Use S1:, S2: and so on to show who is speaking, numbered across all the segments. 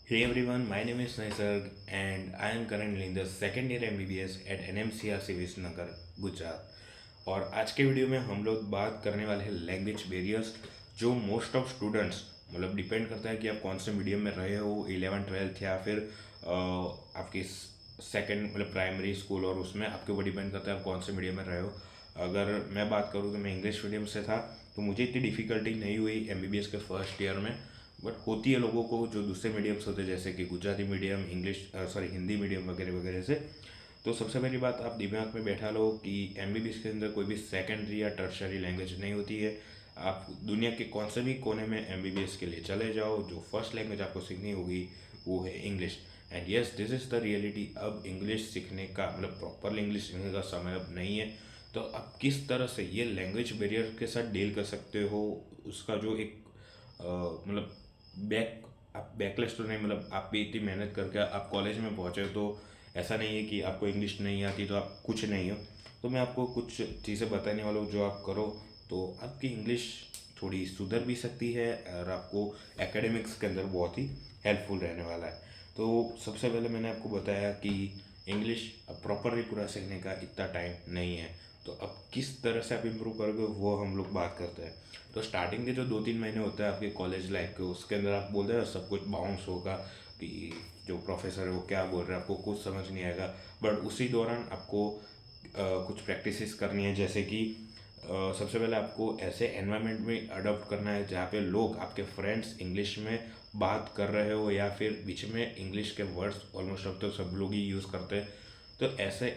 S1: Hey everyone, my name is Naisarg and I am currently in the second year MBBS at NMCRC Visnagar Gujarat. और आज के video में हम लोग बात करने वाले हैं लैंग्वेज बैरियर्स जो मोस्ट ऑफ स्टूडेंट्स मतलब डिपेंड करता है कि आप कौन से मीडियम में रहे हो 11th 12th या फिर आपकी सेकंड मतलब प्राइमरी स्कूल और उसमें आपके ऊपर डिपेंड करता है आप कौन से मीडियम में रहे हो। अगर मैं बात करूँ तो मैं इंग्लिश मीडियम से था तो मुझे इतनी डिफ़िकल्टी नहीं हुई एमबीबीएस के फर्स्ट ईयर में। बट होती है लोगों को जो दूसरे मीडियम्स होते हैं जैसे कि गुजराती मीडियम हिंदी मीडियम वगैरह वगैरह से। तो सबसे पहली बात आप दिमाग में बैठा लो कि एमबीबीएस के अंदर कोई भी सेकेंडरी या टर्शरी लैंग्वेज नहीं होती है। आप दुनिया के कौन से भी कोने में एमबीबीएस के लिए चले जाओ, जो फर्स्ट लैंग्वेज आपको सीखनी होगी वो है English. And yes, this is the reality. अब इंग्लिश सीखने का मतलब प्रॉपरली इंग्लिश सीखने का समय अब नहीं है। तो आप किस तरह से ये लैंग्वेज बैरियर के साथ डील कर सकते हो, उसका जो एक मतलब बैक आप बैकलेस तो नहीं, मतलब आप भी इतनी मेहनत करके आप कॉलेज में पहुँचे तो ऐसा नहीं है कि आपको इंग्लिश नहीं आती तो आप कुछ नहीं हो। तो मैं आपको कुछ चीज़ें बताने वाला हूँ जो आप करो तो आपकी इंग्लिश थोड़ी सुधर भी सकती है और आपको एकेडमिक्स के अंदर बहुत ही हेल्पफुल रहने वाला है। तो सबसे पहले मैंने आपको बताया कि इंग्लिश अब प्रॉपरली पूरा सीखने का इतना टाइम नहीं है। तो अब किस तरह से आप इम्प्रूव करोगे वो हम लोग बात करते हैं। तो स्टार्टिंग के जो 2 3 महीने होते हैं आपके कॉलेज लाइफ के, उसके अंदर आप बोल रहे हो सब कुछ बाउंस होगा कि जो प्रोफेसर है वो क्या बोल रहे हैं आपको कुछ समझ नहीं आएगा। बट उसी दौरान आपको कुछ प्रैक्टिसेस करनी है, जैसे कि सबसे पहले आपको ऐसे एनवायरनमेंट में अडॉप्ट करना है जहाँ पे लोग आपके फ्रेंड्स इंग्लिश में बात कर रहे हो या फिर बीच में इंग्लिश के वर्ड्स ऑलमोस्ट अब तो सब लोग ही यूज़ करते हैं। तो ऐसे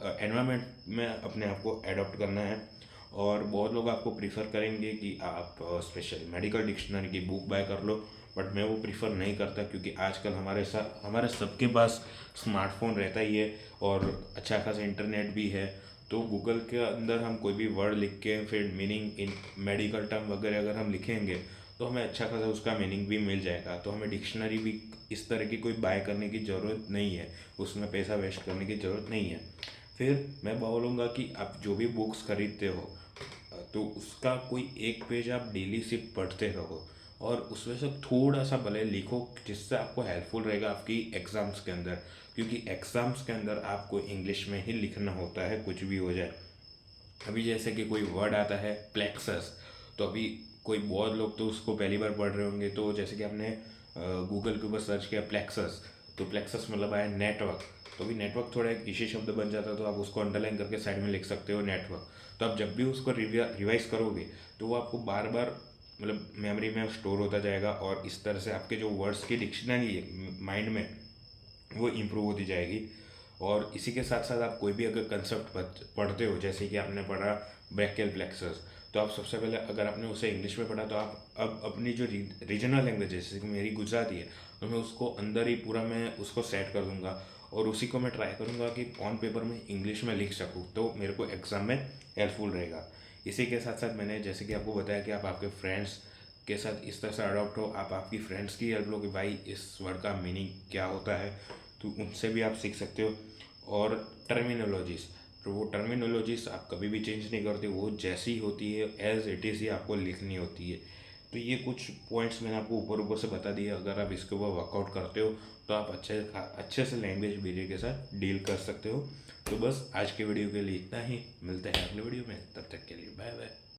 S1: एनवायरनमेंट में अपने आप को एडॉप्ट करना है। और बहुत लोग आपको प्रीफर करेंगे कि आप स्पेशल मेडिकल डिक्शनरी की बुक बाय कर लो। बट मैं वो प्रीफर नहीं करता क्योंकि आजकल हमारे सबके पास स्मार्टफोन रहता ही है और अच्छा खासा इंटरनेट भी है। तो गूगल के अंदर हम कोई भी वर्ड लिख के फिर मीनिंग इन मेडिकल टर्म वगैरह अगर हम लिखेंगे तो हमें अच्छा खासा उसका मीनिंग भी मिल जाएगा। तो हमें डिक्शनरी भी इस तरह की कोई बाय करने की ज़रूरत नहीं है, उसमें पैसा वेस्ट करने की ज़रूरत नहीं है। फिर मैं बोलूँगा कि आप जो भी बुक्स खरीदते हो तो उसका कोई एक पेज आप डेली सिर्फ पढ़ते रहो और उसमें से थोड़ा सा भले लिखो जिससे आपको हेल्पफुल रहेगा आपकी एग्ज़ाम्स के अंदर। क्योंकि एग्ज़ाम्स के अंदर आपको इंग्लिश में ही लिखना होता है कुछ भी हो जाए। अभी जैसे कि कोई वर्ड आता है प्लेक्सस, तो अभी कोई बहुत लोग तो उसको पहली बार पढ़ रहे होंगे। तो जैसे कि आपने गूगल के ऊपर सर्च किया प्लेक्सस, तो प्लेक्सस मतलब आया नेटवर्क। तो अभी नेटवर्क थोड़ा एक इसी शब्द बन जाता है तो आप उसको अंडरलाइन करके साइड में लिख सकते हो नेटवर्क। तो आप जब भी उसको रिवाइज करोगे तो वो आपको बार बार मतलब मेमोरी में स्टोर होता जाएगा और इस तरह से आपके जो वर्ड्स की डिक्शनरी है माइंड में वो इम्प्रूव होती जाएगी। और इसी के साथ साथ आप कोई भी अगर कंसेप्ट पढ़ते हो, जैसे कि आपने पढ़ा ब्रैकियल प्लेक्सस, तो आप सबसे पहले अगर आपने उसे इंग्लिश में पढ़ा तो आप अब अपनी जो रीजनल लैंग्वेज है जैसे कि मेरी गुजराती है तो मैं उसको अंदर ही पूरा मैं उसको सेट कर दूंगा और उसी को मैं ट्राई करूंगा कि ऑन पेपर में इंग्लिश में लिख सकूँ तो मेरे को एग्ज़ाम में हेल्पफुल रहेगा। इसी के साथ साथ मैंने जैसे कि आपको बताया कि आप आपके फ्रेंड्स के साथ इस तरह से अडॉप्ट हो, आप आपकी फ्रेंड्स की हेल्प लो कि भाई इस वर्ड का मीनिंग क्या होता है, तो उनसे भी आप सीख सकते हो। और टर्मिनोलॉजीज, तो वो टर्मिनोलॉजीज आप कभी भी चेंज नहीं करते, वो जैसी होती है एज इट इज़ ही आपको लिखनी होती है। तो ये कुछ पॉइंट्स मैंने आपको ऊपर ऊपर से बता दिए, अगर आप इसके ऊपर वर्कआउट करते हो तो आप अच्छे से लैंग्वेज बैरियर के साथ डील कर सकते हो। तो बस आज के वीडियो के लिए इतना ही, मिलते हैं अगले वीडियो में, तब तक के लिए बाय बाय।